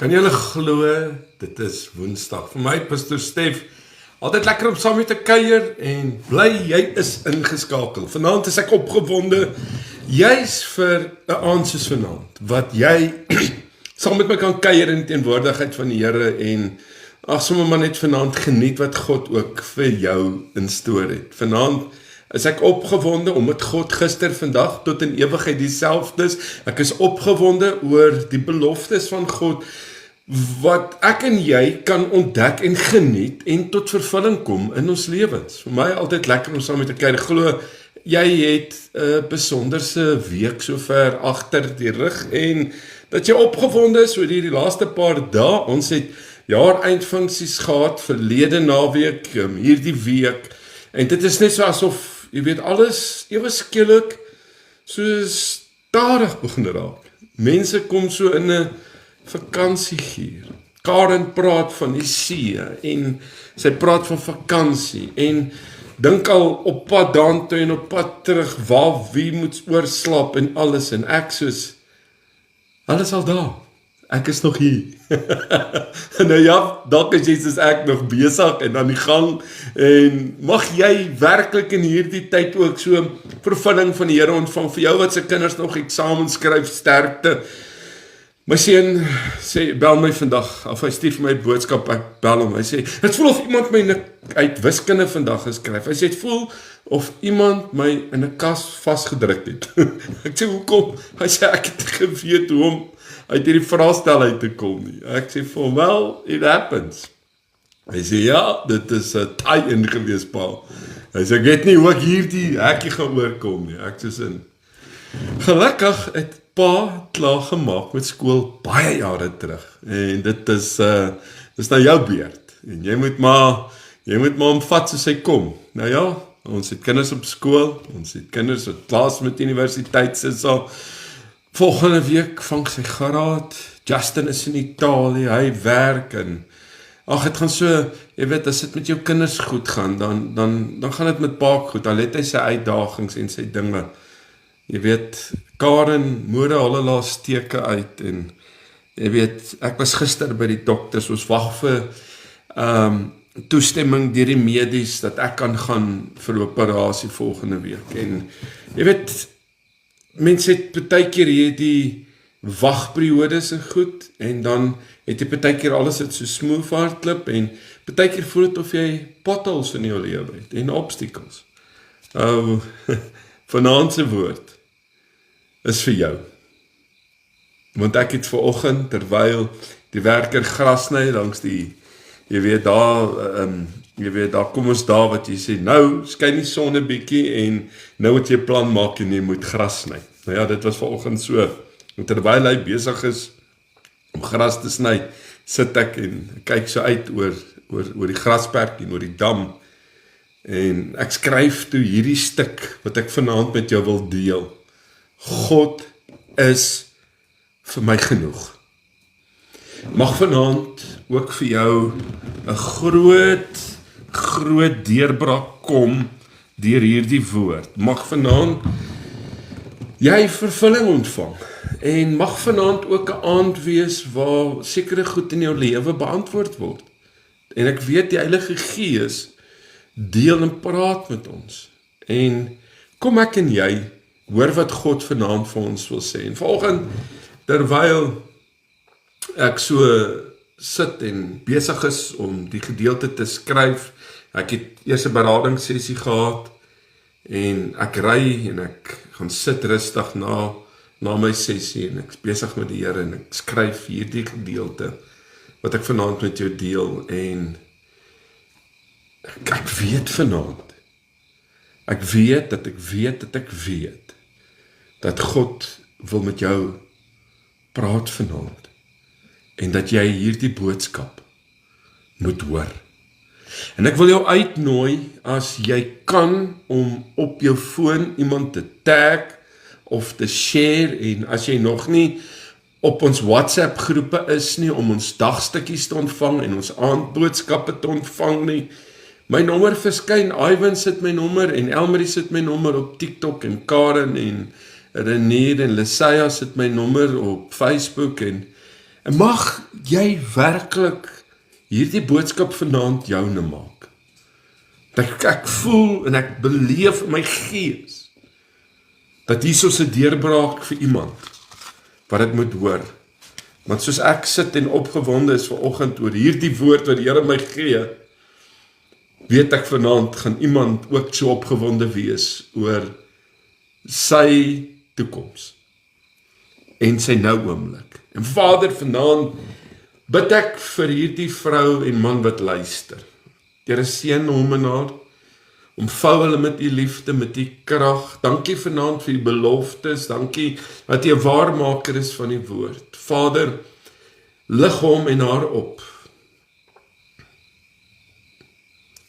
Kan julle glo, dit is Woensdag. Vir my, Pastor Stef, altyd lekker om saam met te kuier en bly jy is ingeskakel. Vanaand is ek opgewonde, juis vir 'n aand soos vanaand, wat jy saam met my kan kuier in die teenwoordigheid van die Here en sommer maar net vanaand geniet wat God ook vir jou instoor het. Vanaand is ek opgewonde omdat God gister, vandag tot in ewigheid dieselfde is. Ek is opgewonde oor die beloftes van God wat ek en jy kan ontdek en geniet en tot vervulling kom in ons lewens. Vir my altyd lekker om saam met te kyk. Glo, jy het 'n besonderse week sover agter die rug en dat jy opgewonde is oor die laaste paar dae. Ons het jaareindfunksies gehad verlede naweek, hierdie week. En dit is net so asof, jy weet, alles ewe skielik soos stadig begin raak. Mense kom so in 'n vakansiegier. Karen praat van die see en sy praat van vakansie en dink al op pad daartoe en op pad terug waar wie moet oorslaap en alles en ek soos alles al daar. Ek is nog hier. Nou ja, dalk is jy soos ek nog besig en aan die gang en mag jy werklik in hierdie tyd ook so vervulling van die Here ontvang. Vir jou wat se kinders nog eksamens skryf, sterkte. My seun sê, bel my vandag, of hy stuur vir my boodskap, ek bel hom, hy sê, het voel of iemand my uit wiskunde vandag geskryf, hy sê, het voel of iemand my in 'n kas vasgedruk het. Ek sê, hoekom? Hy sê, ek het geweet hoe om uit hierdie vraestel uit te kom nie. Ek sê, for well, it happens. Hy sê, ja, dit is 'n tie-in gewees, pa. Hy sê, ek weet nie hoe ek hierdie hekkie gaan oorkom nie. Ek sê sin. Gelukkig het pa klaar gemaak met skool baie jare terug. En dit is nou jou beurt. En jy moet maar hom vat soos hy kom. Nou ja, ons het kinders op skool, ons het kinders wat klaar met universiteit sit so. Volgende week vang sy graad. Justin is in Italië, hy werk en ag, dit gaan so, jy weet, as dit met jou kinders goed gaan, dan gaan dit met pa goed. Dan let hy sy uitdagings en sy dinge. Jy weet, Karen, mode hulle laat steke uit en jy weet, ek was gister by die dokters, ons wag vir toestemming deur die medies dat ek kan gaan vir operasie volgende week. En jy weet, mense het partykeer hierdie wagperiodes en goed en dan het jy partykeer alles het so smooth hardloop en partykeer voel dit of jy potholes in jou lewe het en obstacles. Vanaand se woord is vir jou. Want ek het vanoggend terwyl die werker gras sny langs die, jy weet daar kom ons daar wat jy sê, nou skyn die son 'n bietjie en nou het jy plan maak en jy moet gras sny. Nou ja, dit was vanoggend so. En terwyl hy besig is om gras te sny, sit ek en kyk so uit oor die grasperk en oor die dam. En ek skryf toe hierdie stuk wat ek vanaand met jou wil deel. God is vir my genoeg. Mag vanaand ook vir jou 'n groot deurbraak kom deur hierdie woord. Mag vanaand jy vervulling ontvang en mag vanaand ook 'n aand wees waar sekere goed in jou lewe beantwoord word. En ek weet die Heilige Gees deel en praat met ons. En kom ek en jy hoor wat God vanaand vir ons wil sê. En vanoggend, terwyl ek so sit en besig is om die gedeelte te skryf, ek het eers 'n beradingssessie gehad, en ek ry en ek gaan sit rustig na my sessie, en ek is besig met die Here, en ek skryf hierdie gedeelte, wat ek vanaand met jou deel, en ek weet vanaand, ek weet dat God wil met jou praat vanaand, en dat jy hierdie boodskap moet hoor. En ek wil jou uitnooi, as jy kan, om op jou foon iemand te tag, of te share, en as jy nog nie op ons WhatsApp groepe is nie, om ons dagstukkies te ontvang, en ons aandboodskappe te ontvang nie, my nommer verskyn, Ivan sit my nommer, en Elmarie sit my nommer op TikTok, en Karen, en Renier en Lesia sit my nommer op Facebook, en En mag jy werklik hierdie boodskap vanaand joune maak. Dat ek voel en ek beleef in my gees, dat hier soos 'n deurbraak vir iemand, wat dit moet hoor. Want soos ek sit en opgewonde is vanoggend oor hierdie woord wat die Here my gee, weet ek vanaand gaan iemand ook so opgewonde wees oor sy toekoms en sy nou oomblik. En Vader, vanaand bid ek vir hierdie vrou en man wat luister. Here, seën hom en haar, omvou hulle met u liefde, met u krag. Dankie vanaand vir die beloftes, dankie dat u 'n waarmaker is van die woord. Vader, lig hom en haar op,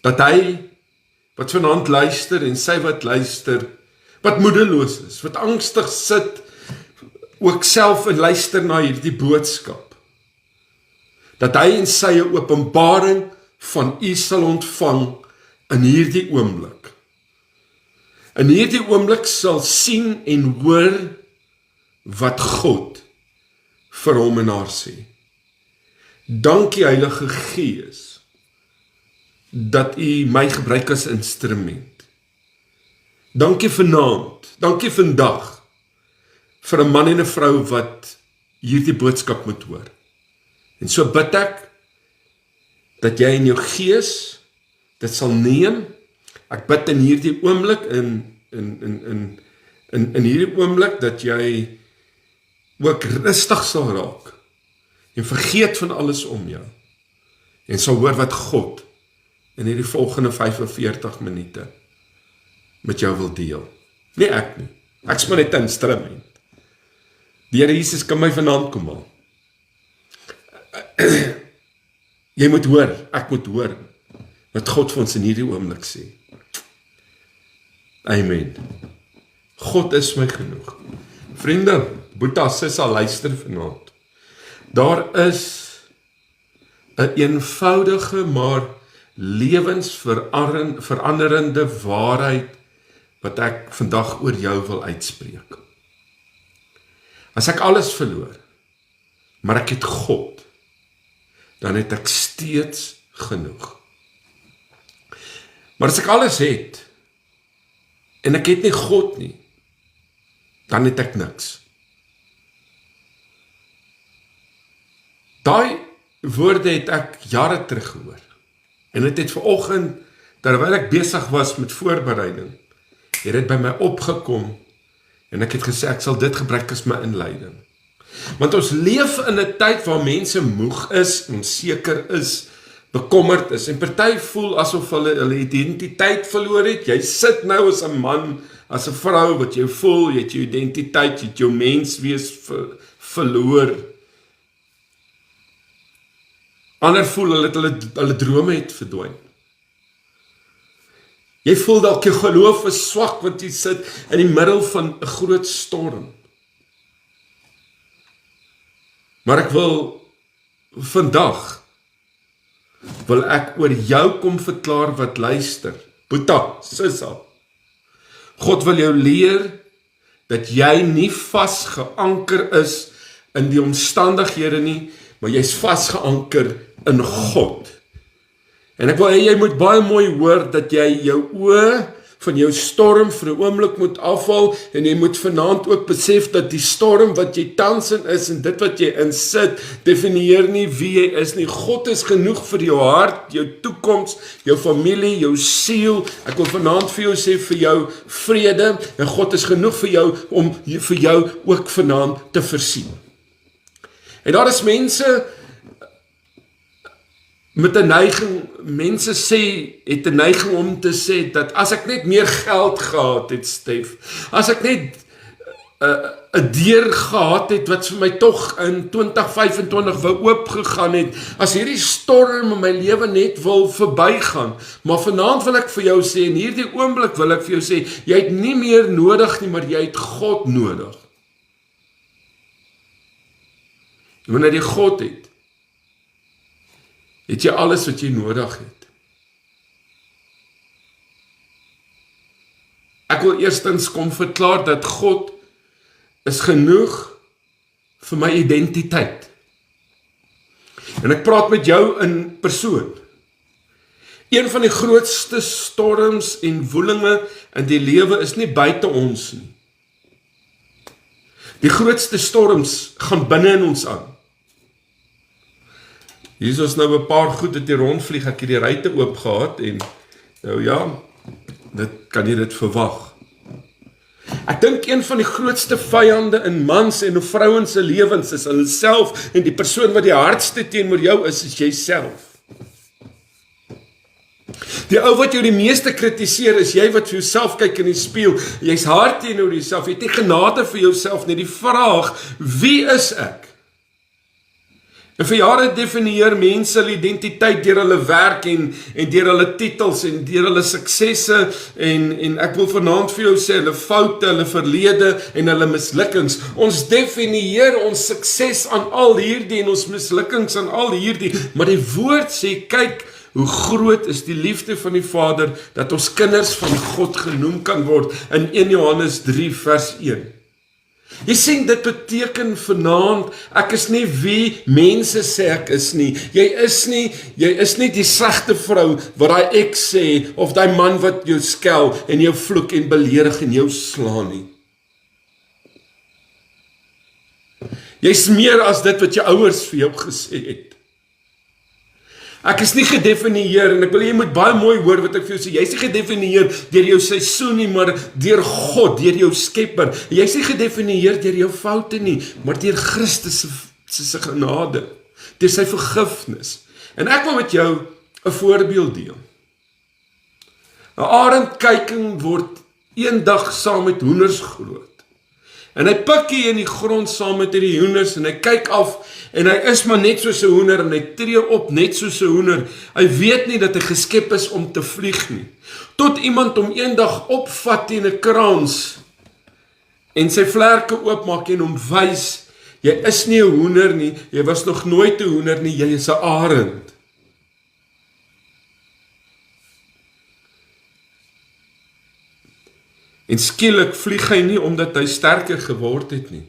dat hy, wat vanaand luister en sy wat luister, wat moedeloos is, wat angstig sit, ook self en luister na hierdie boodskap, dat hy en sy 'n openbaring van u sal ontvang in hierdie oomblik. In hierdie oomblik sal sien en hoor wat God vir hom en haar sê. Dankie Heilige Gees, dat u my gebruik as instrument. Dankie vanaand, dankie vandag, vir 'n man en 'n vrou wat hierdie boodskap moet hoor. En so bid ek, dat jy in jou gees dit sal neem. Ek bid in hierdie oomblik, in hierdie oomblik, dat jy ook rustig sal raak, en vergeet van alles om jou, en sal hoor wat God in hierdie volgende 45 minute met jou wil deel. Nie ek nie, ek is maar net 'n instrument. Die Here Jesus kan my vanaand kom haal. Jy moet hoor, ek moet hoor, wat God vir ons in hierdie oomblik sê. Amen. God is my genoeg. Vriende, Boeta, Sissa, luister vanaand. Daar is 'n eenvoudige, maar lewensveranderende waarheid wat ek vandag oor jou wil uitspreek. As ek alles verloor, maar ek het God, dan het ek steeds genoeg. Maar as ek alles het, en ek het nie God nie, dan het ek niks. Daai woorde het ek jare terug gehoor. En dit het vanoggend, terwyl ek besig was met voorbereiding, het dit by my opgekom, en ek het gesê, ek sal dit gebruik as my inleiding. Want ons leef in 'n tyd waar mense moeg is, onseker is, bekommerd is, en party voel asof hulle identiteit verloor het. Jy sit nou as 'n man, as 'n vrou, wat jy voel, jy het jou identiteit, jy het jou menswees verloor. Ander voel hulle drome het verdwyn. Jy voel dalk jou geloof is swak, want jy sit in die middel van 'n groot storm. Maar ek wil vandag, wil ek oor jou kom verklaar wat luister. Boeta, Sissa, God wil jou leer, dat jy nie vasgeanker is in die omstandighede nie, maar jy is vasgeanker in God. En ek wil hê jy moet baie mooi hoor, dat jy jou oë van jou storm vir 'n oomblik moet afhaal, en jy moet vanaand ook besef dat die storm wat jy tans in is, en dit wat jy in sit, definieer nie wie jy is nie. God is genoeg vir jou hart, jou toekoms, jou familie, jou siel. Ek wil vanaand vir jou sê, vir jou vrede, en God is genoeg vir jou, om vir jou ook vanaand te voorsien. En daar is mense met 'n neiging, mense het 'n neiging om te sê, dat as ek net meer geld gehad het, Stef, as ek net 'n deur gehad het, wat vir my tog in 2025 wou oopgegaan het, as hierdie storm in my lewe net wil verbygaan. Maar vanaand wil ek vir jou sê, in hierdie oomblik wil ek vir jou sê, jy het nie meer nodig nie, maar jy het God nodig. Wanneer jy God het jy alles wat jy nodig het. Ek wil eerstens kom verklaar dat God is genoeg vir my identiteit. En ek praat met jou in persoon. Een van die grootste storms en woelinge in die lewe is nie buite ons nie. Die grootste storms gaan binne in ons aan. Hier is ons nou 'n paar goed wat hier rondvlieg, ek het die ruite oop gehad en nou ja, kan jy dit verwag. Ek dink een van die grootste vyande in mans en vrouens se lewens is hulle self en die persoon wat die hardste teenoor jou is jouself. Die ou wat jou die meeste kritiseer is jy wat vir jouself kyk in die spieël. Jy's hard teenoor jouself, jy het nie genade vir jouself nie. Die vraag, wie is ek? En vir jare definieer mense hulle identiteit deur hulle werk en deur hulle titels en deur hulle suksesse en ek wil vanaand vir jou sê, hulle foute, hulle verlede en hulle mislukkings. Ons definieer ons sukses aan al hierdie en ons mislukkings aan al hierdie, maar die woord sê, kyk, hoe groot is die liefde van die Vader, dat ons kinders van God genoem kan word, in 1 Johannes 3 vers 1. Jy sien, dit beteken vanaand, ek is nie wie mense sê ek is nie. Jy is nie die slegte vrou wat daai ex sê, of daai man wat jou skel en jou vloek en beledig en jou slaan nie. Jy's meer as dit wat jou ouers vir jou gesê het. Ek is nie gedefinieer, en ek wil jy moet baie mooi hoor wat ek vir jou sê, jy is nie gedefinieer deur jou seisoen nie, maar deur God, deur jou skepper. Jy is nie gedefinieer deur jou foute nie, maar deur Christus se genade, deur sy vergifnis. En ek wil met jou 'n voorbeeld deel. 'n Arendkyking word eendag saam met hoenders groot. En hy pikkie in die grond saam met die hoenders en hy kyk af en hy is maar net soos 'n hoender en hy tree op net soos 'n hoender. Hy weet nie dat hy geskep is om te vlieg nie. Tot iemand hom eendag opvat teen 'n krans en sy vlerke oopmaak en hom wys, jy is nie 'n hoender nie, jy was nog nooit 'n hoender nie, jy is 'n arend. En skielik vlieg hy nie omdat hy sterker geword het nie.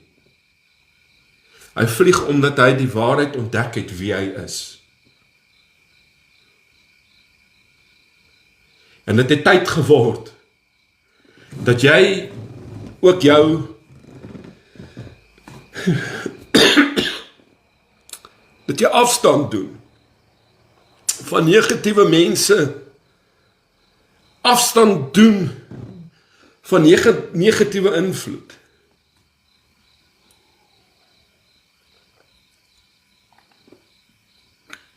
Hy vlieg omdat hy die waarheid ontdek het wie hy is. En dit het tyd geword dat jy ook jou dat jy afstand doen van negatiewe mense, afstand doen van negatiewe invloed.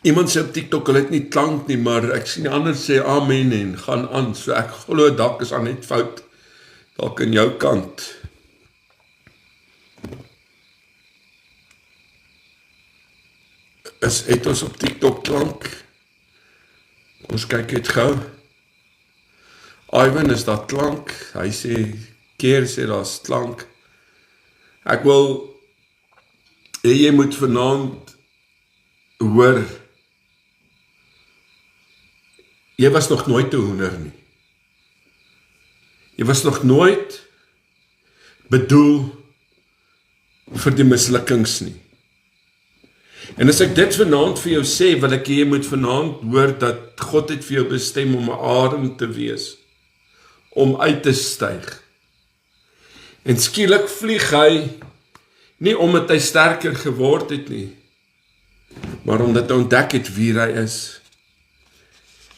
Iemand sê op TikTok, hulle het nie klank nie, maar ek sien die ander sê amen en gaan aan, so ek glo dalk is aan net fout, dalk in jou kant. Het ons op TikTok klank? Ons kyk het gou. Ivan, is daar klank? Hy sê, keer sê daar's klank. Ek wil, jy moet vanaand hoor, jy was nog nooit 'n hoender nie. Jy was nog nooit bedoel vir die mislukkings nie. En as ek dit vanaand vir jou sê, wil ek jy moet vanaand hoor dat God het vir jou bestem om 'n arend te wees, om uit te styg. En skielik vlieg hy, nie omdat hy sterker geword het nie, maar omdat hy ontdek het wie hy is.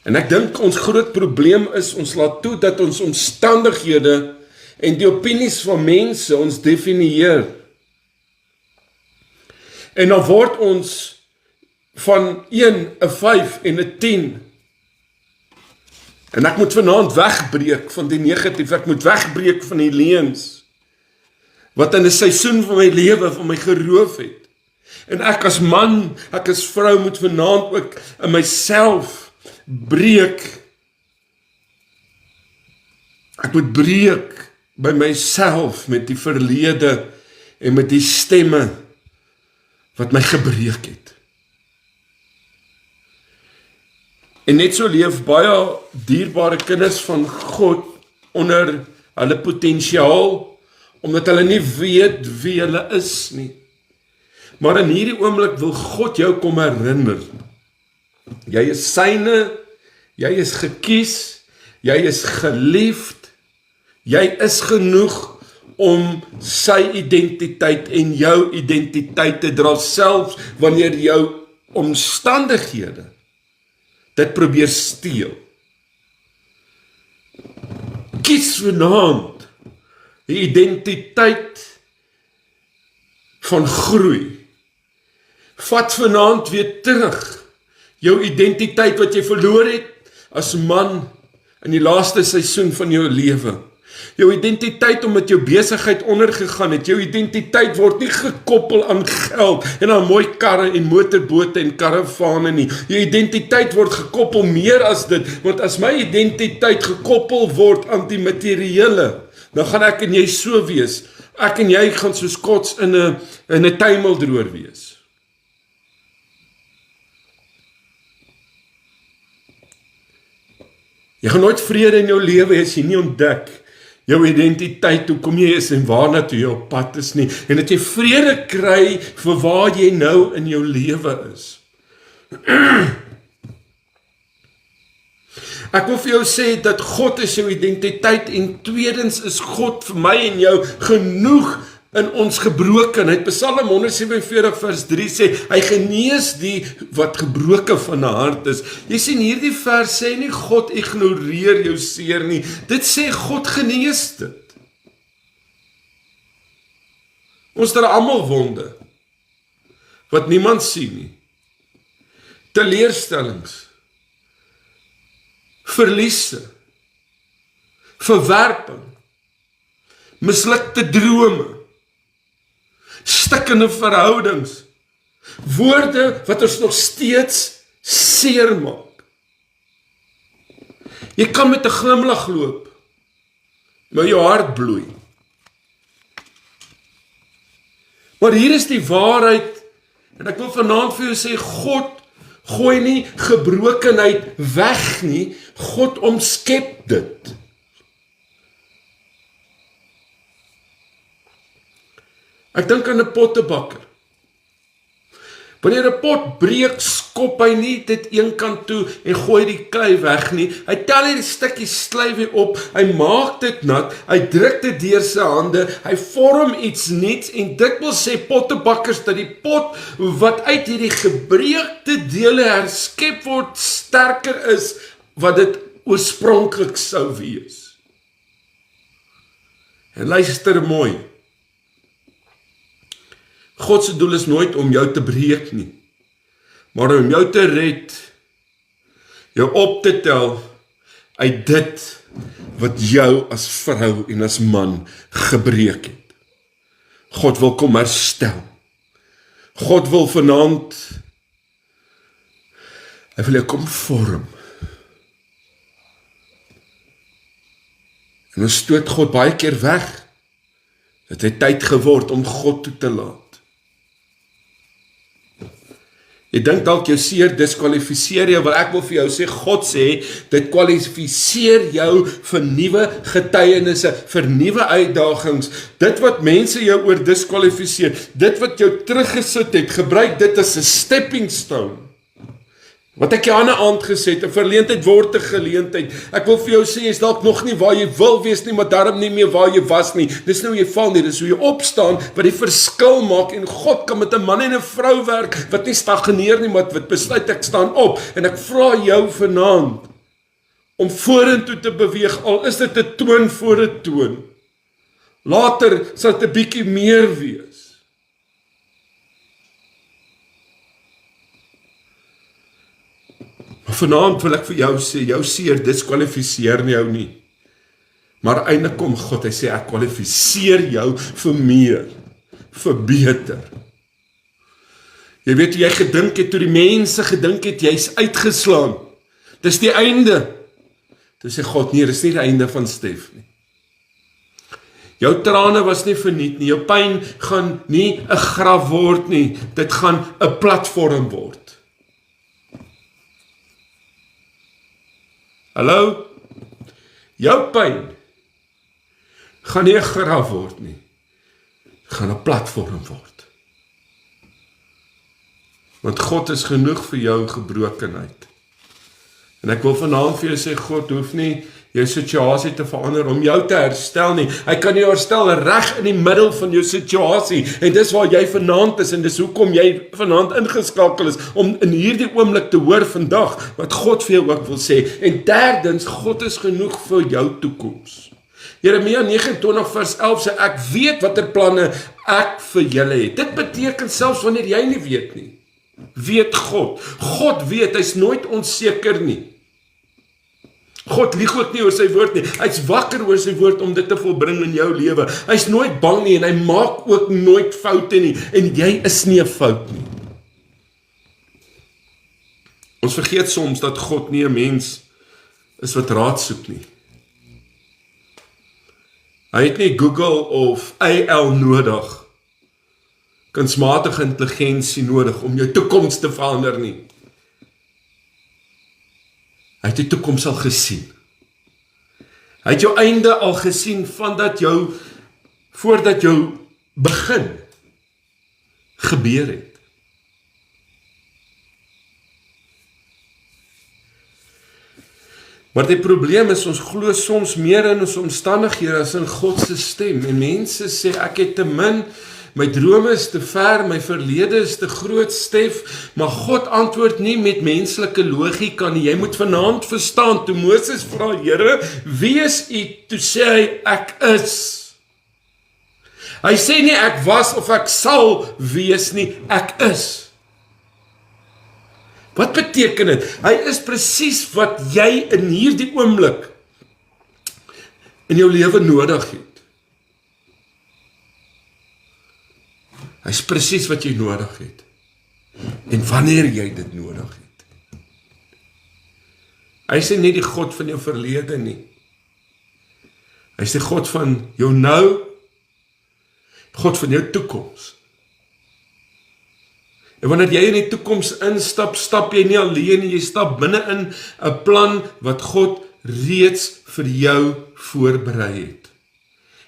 En ek dink ons groot probleem is, ons laat toe dat ons omstandighede en die opinies van mense ons definieer. En dan word ons van 1, 'n 5 en 'n 10. En ek moet vanaand wegbreek van die negatief, ek moet wegbreek van die leuns, wat in 'n seisoen van my lewe van my geroof het. En ek as man, ek as vrou moet vanaand ook in myself breek. Ek moet breek by myself met die verlede en met die stemme wat my gebreek het. En net so leef baie dierbare kinders van God onder hulle potensiaal, omdat hulle nie weet wie hulle is nie. Maar in hierdie oomblik wil God jou kom herinner. Jy is syne, jy is gekies, jy is geliefd, jy is genoeg om sy identiteit en jou identiteit te dra, selfs wanneer jou omstandighede dit probeer steel. Kies vanaand die identiteit van groei. Vat vanaand weer terug jou identiteit wat jy verloor het as man in die laaste seisoen van jou lewe. Jou identiteit omdat jou besigheid ondergegaan het, jou identiteit word nie gekoppel aan geld en aan mooi karre en motorbote en karavane nie. Jou identiteit word gekoppel meer as dit, want as my identiteit gekoppel word aan die materiële, dan gaan ek en jy so wees. Ek en jy gaan soos kots in 'n tuimeldroër wees. Jy gaan nooit vrede in jou lewe as jy nie ontdek jou identiteit, hoe kom jy is en waarna toe jy op pad is nie, en dat jy vrede kry vir waar jy nou in jou lewe is. Ek wil vir jou sê dat God is jou identiteit en tweedens is God vir my en jou genoeg in ons gebrokenheid. Psalm 147 vers 3 sê, hy genees die wat gebroken van die hart is. Jy sien hierdie vers sê nie God ignoreer jou seer nie, dit sê God genees dit. Ons het almal wonde, wat niemand sien nie. Teleurstellings, verliese, verwerping, mislukte drome, stikkende verhoudings, woorde wat ons nog steeds seer maak. Jy kan met 'n glimlag loop, maar jou hart bloei. Maar hier is die waarheid, en ek wil vanaand vir jou sê, God gooi nie gebrokenheid weg nie, God omskep dit. Ek dink aan 'n pottebakker. Wanneer 'n pot breek, skop hy nie dit een kant toe en gooi die klei weg nie. Hy tel hierdie stukkies slyf weer op, hy maak dit nat, hy druk dit deur sy hande, hy vorm iets nuuts en dit wil sê pottebakkers dat die pot wat uit hierdie gebreekte dele herskep word sterker is wat dit oorspronklik sou wees. En luister mooi. God se doel is nooit om jou te breek nie, maar om jou te red, jou op te tel uit dit wat jou as vrou en as man gebreek het. God wil kom herstel. God wil vanaand, hy wil jou kom vorm. En ons stoot God baie keer weg, dat hy tyd geword om God toe te laat. Jy dink dalk jou seer diskwalifiseer jou, ek wil vir jou sê, God sê, dit kwalifiseer jou vir nuwe getuienisse, vir nuwe uitdagings, dit wat mense jou oor diskwalifiseer, dit wat jou teruggesit het, gebruik dit as 'n stepping stone. Wat ek jou aan 'n aand gesê het, 'n verleentheid word 'n geleentheid. Ek wil vir jou sê, jy is dalk nog nie waar jy wil wees nie, maar daarom nie meer waar jy was nie. Dis nou hoe jy val nie, dis hoe jy opstaan, wat die verskil maak, en God kan met 'n man en 'n vrou werk, wat nie stagneer nie, maar wat besluit ek staan op, en ek vra jou vanaand, om vorentoe te beweeg, al is dit 'n toon voor 'n toon. Later sal dit 'n bietjie meer wees. Vanaand wil ek vir jou sê, jou seer diskwalifiseer jou nie. Maar eintlik kom God, hy sê, ek kwalifiseer jou vir meer, vir beter. Jy weet hoe jy gedink het, toe die mense gedink het, jy is uitgeslaan. Dis die einde. Toe sê God, nee, dis nie die einde van Stef nie. Jou trane was nie verniet nie, jou pyn gaan nie 'n graf word nie, dit gaan 'n platform word. Hallo? Jou pyn gaan nie 'n graf word nie. Dit gaan 'n platform word. Want God is genoeg vir jou gebrokenheid. En ek wil vanaand vir jou sê, God hoef nie jou situasie te verander om jou te herstel nie. Hy kan jou herstel reg in die middel van jou situasie. En dis waar jy vanaand is en dis hoekom jy vanaand ingeskakel is om in hierdie oomblik te hoor vandag wat God vir jou ook wil sê. En derdens, God is genoeg vir jou toekoms. Jeremia 29 vers 11 sê, ek weet watter planne ek vir julle het. Dit beteken selfs wanneer jy nie weet nie. Weet God. God weet, hy's nooit onseker nie. God lieg ook nie oor sy woord nie. Hy's wakker oor sy woord om dit te volbring in jou lewe. Hy's nooit bang nie en hy maak ook nooit foute nie. En jy is nie 'n fout nie. Ons vergeet soms dat God nie 'n mens is wat raad soek nie. Hy het nie Google of AI nodig. Kunsmatige intelligensie nodig om jou toekoms te verander nie. Hy het die toekoms al gesien. Hy het jou einde al gesien voordat jou begin gebeur het. Maar die probleem is, ons glo soms meer in ons omstandighede as in God se stem. En mense sê, ek het te min, my drome is te ver, my verlede is te groot, Stef, maar God antwoord nie met menslike logika nie. Jy moet vanaand verstaan, toe Moses vra, Here, wie is u? Toe sê hy, ek is. Hy sê nie, ek was of ek sal wees nie, ek is. Wat beteken dit? Hy is presies wat jy in hierdie oomblik in jou lewe nodig het. Hy is presies wat jy nodig het. En wanneer jy dit nodig het. Hy is nie die God van jou verlede nie. Hy is die God van jou nou, God van jou toekoms. En wanneer jy in die toekoms instap, stap jy nie alleen nie, jy stap binne in 'n plan wat God reeds vir jou voorberei het.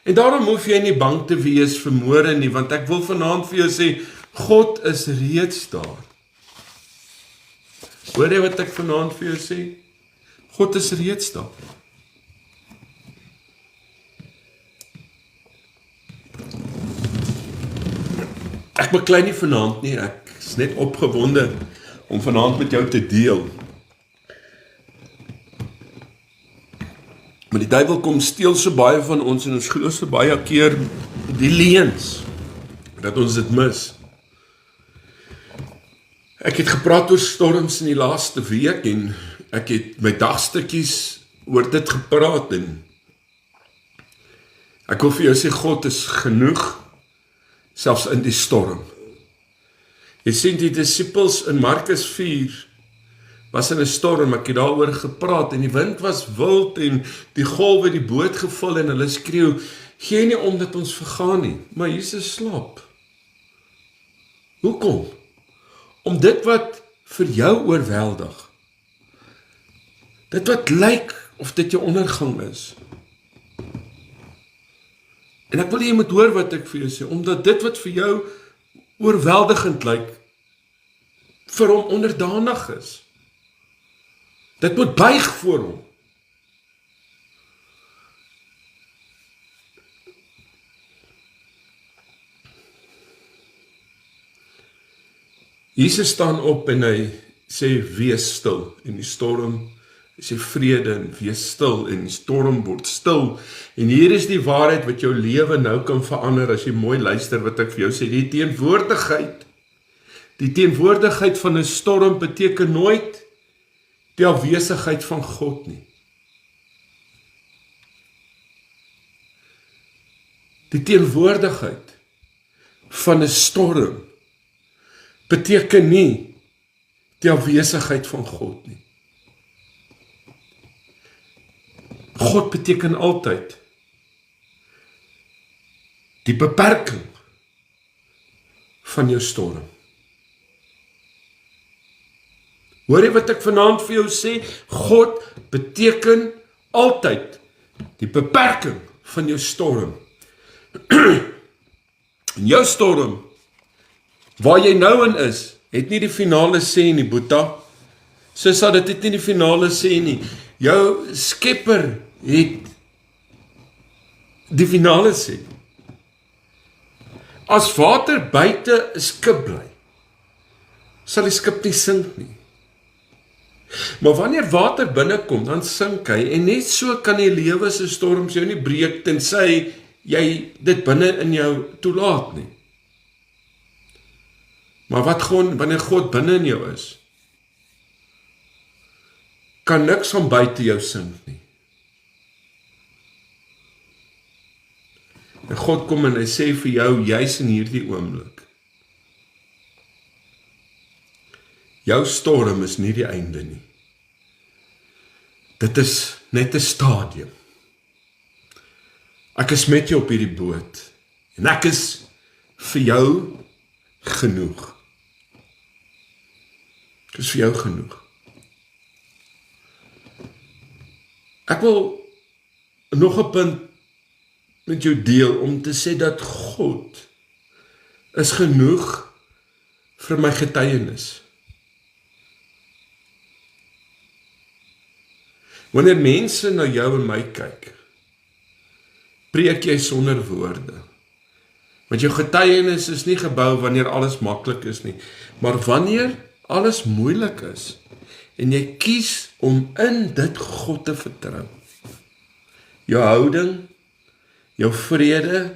En daarom hoef jy nie bang te wees vir môre nie, want ek wil vanaand vir jou sê, God is reeds daar. Hoor jy wat ek vanaand vir jou sê? God is reeds daar. Ek beklei nie vanaand nie, ek is net opgewonde om vanaand met jou te deel. Maar die duiwel kom steel so baie van ons en ons glo so baie keer die leuns, dat ons dit mis. Ek het gepraat oor storms in die laaste week en ek het my dagstukkies oor dit gepraat en ek wil vir jou sê, God is genoeg, selfs in die storm. Jy sien die disippels in Markus 4 was in 'n storm, ek het daaroor gepraat en die wind was wild en die golwe die boot gevul en hulle skreeu, gee nie om dat ons vergaan nie, maar Jesus slaap. Hoekom? Om dit wat vir jou oorweldig, dit wat lyk of dit jou ondergang is. En ek wil jy moet hoor wat ek vir jou sê, omdat dit wat vir jou oorweldigend lyk, vir hom onderdanig is. Dit moet buig voor hom. Jesus staan op en hy sê, wees stil in die storm. Hy sê vrede en wees stil en die storm word stil. En hier is die waarheid wat jou lewe nou kan verander as jy mooi luister wat ek vir jou sê. Die teenwoordigheid van 'n storm beteken nooit die afwesigheid van God nie. Die teenwoordigheid van 'n storm beteken nie die afwesigheid van God nie. God beteken altyd die beperking van jou storm. Hoor jy wat ek vanaand vir jou sê? God beteken altyd die beperking van jou storm. En jou storm, waar jy nou in is, het nie die finale sê nie, Boeta. Sissa, dit het nie die finale sê nie. Jou skepper het die finale sê. As water buite 'n skip bly, sal die skip nie sink nie. Maar wanneer water binnekom, dan sink hy, en net so kan die lewe se storms jou nie breek, tensy jy dit binne in jou toelaat nie. Maar wat gewoon, wanneer God binne in jou is, kan niks van buite jou sink nie. En God kom en hy sê vir jou, juis in hierdie oomblik, jou storm is nie die einde nie. Dit is net 'n stadium. Ek is met jou op hierdie boot, en ek is vir jou genoeg. Ek is vir jou genoeg. Ek wil nog 'n punt met jou deel om te sê dat God is genoeg vir my getuienis. Wanneer mense na jou en my kyk, preek jy sonder woorde. Want jou getuienis is nie gebou wanneer alles maklik is nie, maar wanneer alles moeilik is, en jy kies om in dit God te vertrou. Jou houding, jou vrede,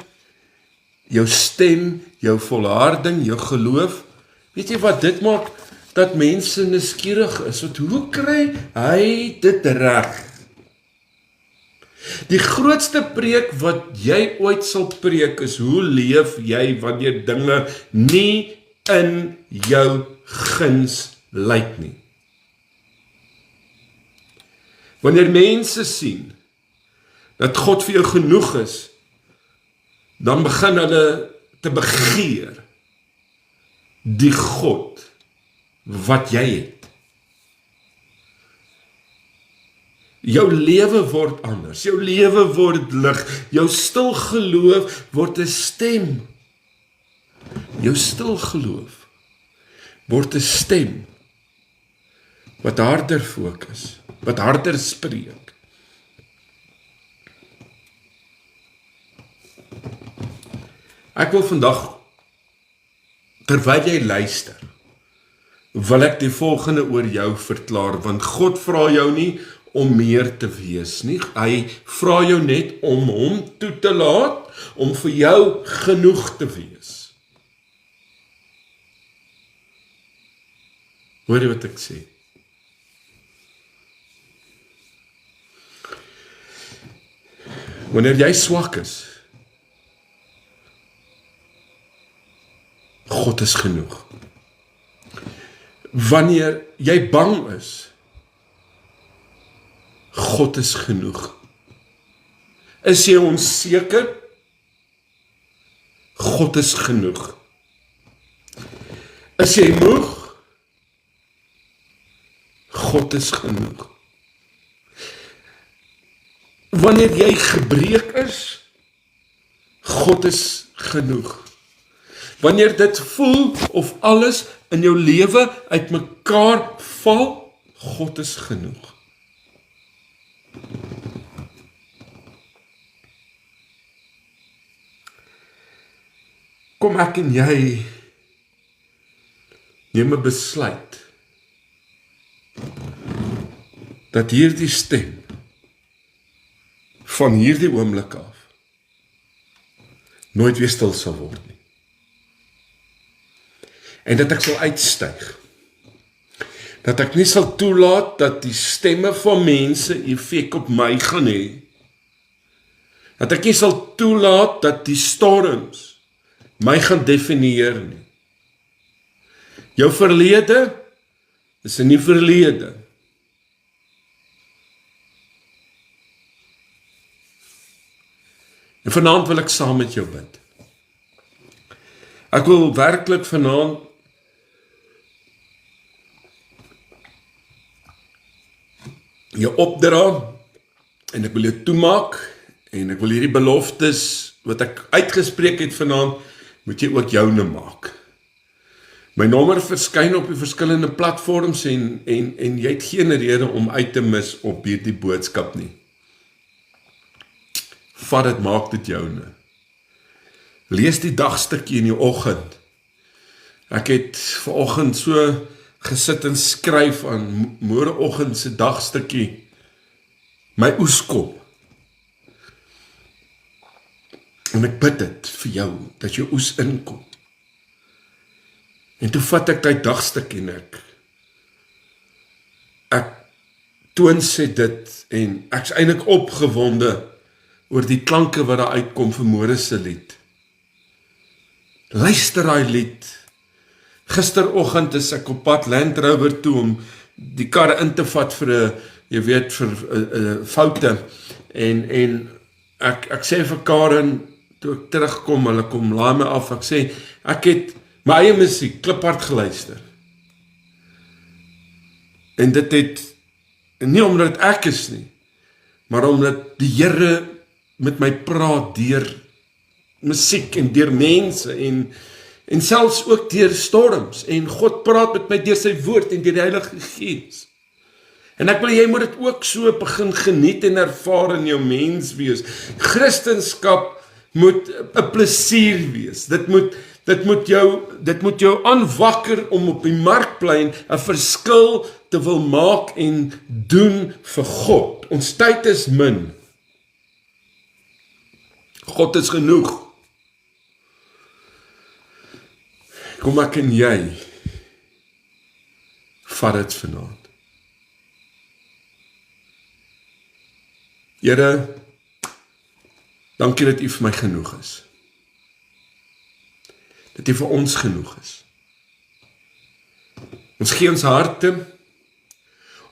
jou stem, jou volharding, jou geloof, weet jy wat dit maak? Dat mense nuuskierig is, want hoe kry hy dit reg? Die grootste preek wat jy ooit sal preek is, hoe leef jy wanneer dinge nie in jou guns lyk nie? Wanneer mense sien dat God vir jou genoeg is, dan begin hulle te begeer die God wat jy het. Jou lewe word anders, jou lewe word lig, jou stil geloof word 'n stem. Jou stil geloof word 'n stem wat harder fokus, wat harder spreek. Ek wil vandag, terwyl jy luister, wil ek die volgende oor jou verklaar, want God vra jou nie om meer te wees nie, hy vra jou net om hom toe te laat, om vir jou genoeg te wees. Hoor jy wat ek sê? Wanneer jy swak is, God is genoeg. Wanneer jy bang is, God is genoeg. Is jy onseker? God is genoeg. Is jy moeg? God is genoeg. Wanneer jy gebreek is, God is genoeg. Wanneer dit voel of alles in jou lewe uitmekaar val, God is genoeg. Kom ek en jy neem 'n besluit dat hierdie stem van hierdie oomblik af nooit weer stil sal word nie. En dat ek sal uitstyg. Dat ek nie sal toelaat dat die stemme van mense effek op my gaan hê. Dat ek nie sal toelaat dat die storms my gaan definieer nie. Jou verlede is in die verlede. En vanaand wil ek saam met jou bid. Ek wil werklik vanaand jou opdra, en ek wil jou toemaak, en ek wil hierdie beloftes, wat ek uitgespreek het vanaand, moet jy ook joune maak. My nommer verskyn op die verskillende platforms en jy het geen rede om uit te mis op hierdie boodskap nie. Vat dit, maak dit joune. Lees die dagstukkie in die oggend. Ek het vanoggend so gesit en skryf aan môreoggend se dagstukkie, my oeskop. En ek bid dit vir jou, dat jou oes inkom. En toe vat ek die dagstuk en ek toonset dit en ek's eintlik opgewonde oor die klanke wat daar uitkom vir môre se lied. Luister daai lied. Gisteroggend is ek op pad Land Rover toe om die kar in te vat vir foute en ek sê vir Karen toe ek terugkom, hulle kom laai my af, ek sê ek het my eie musiek kliphard geluister. En dit het, nie omdat het ek is nie, maar omdat die Here met my praat deur musiek en deur mense en selfs ook deur storms. En God praat met my deur sy woord en deur die Heilige Gees. En ek wil jy moet dit ook so begin geniet en ervaar in jou mens wees. Christenskap moet 'n plesier wees. Dit moet jou aanwakker om op die markplein 'n verskil te wil maak en doen vir God. Ons tyd is min. God is genoeg. Kom ek en jy vat dit vanaand. Here, dankie dat U vir my genoeg is. Dat U vir ons genoeg is. Ons gee ons harte,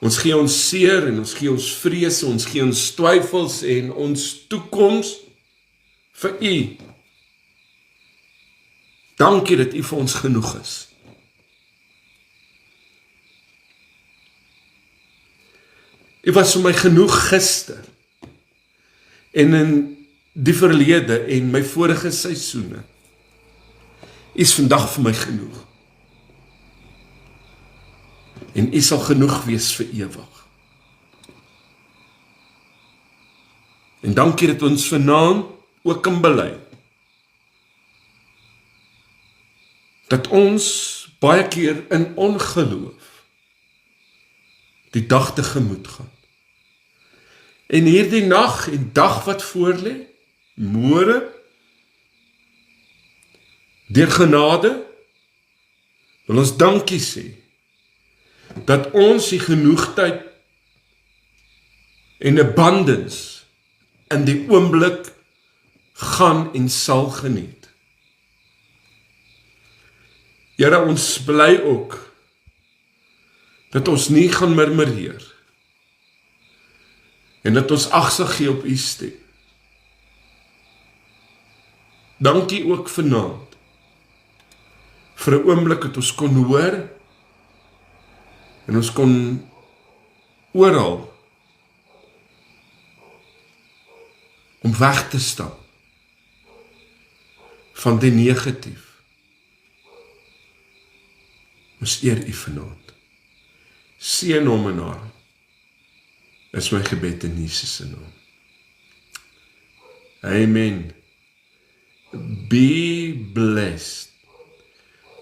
ons gee ons seer en ons gee ons vrese, ons gee ons twyfels en ons toekoms vir U. Dankie dat U vir ons genoeg is. U was vir my genoeg gister en in die verlede en my vorige seisoene. U is vandag vir my genoeg. En U sal genoeg wees vir ewig. En dankie dat ons vanaand ook kan bely dat ons baie keer in ongeloof die dag tegemoet gaan. En hierdie nag en dag wat voorlê, môre, deur genade, wil ons dankie sê, dat ons die genoegtyd en abundance in die oomblik gaan en sal geniet. Here, ons bly ook, dat ons nie gaan murmureer, en dat ons ag sal gee op U stem. Dankie ook vanaand, vir 'n oomblik het ons kon hoor, en ons kon oral om weg te stap van die negatief. Ons eer U vanaand. Seën hom en haar. Is my gebed in Jesus se naam. Amen. Be blessed.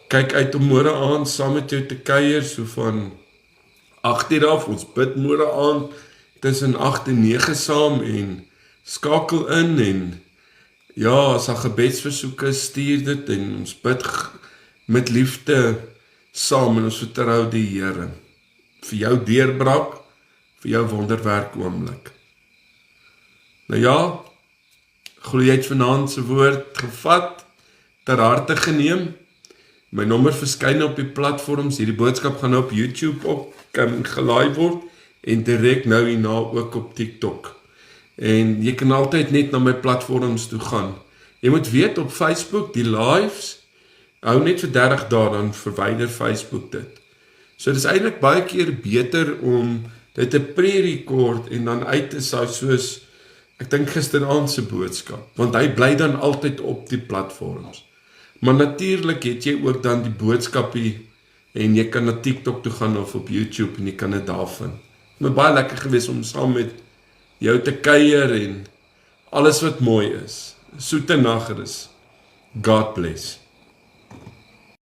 Kyk uit om môre aand saam met jou te kuier, so van 8:00 af, ons bid môre aand tussen 8 en 9 saam en skakel in en ja, as daar gebedsversoeke stuur dit en ons bid met liefde saam en ons vertrou die Here vir jou deurbraak, vir jou wonderwerk oomblik. Nou ja, glo jy het vanaand se woord gevat, ter harte geneem. My nommer verskyn op die platforms, hierdie boodskap gaan op YouTube op, kan gelaai word, en direk nou hierna ook op TikTok. En jy kan altyd net na my platforms toe gaan. Jy moet weet op Facebook, die lives, hou net vir 30 dae, dan verwyder Facebook dit. So dit is eintlik baie keer beter om dit te pre-record en dan uit te saai soos, ek dink gisteraand se boodskap, want hy bly dan altyd op die platforms. Maar natuurlik het jy ook dan die boodskapie en jy kan na TikTok toe gaan of op YouTube en jy kan dit daar vind. Het baie lekker gewees om saam met jou te kuier en alles wat mooi is. Soete nag is. God bless.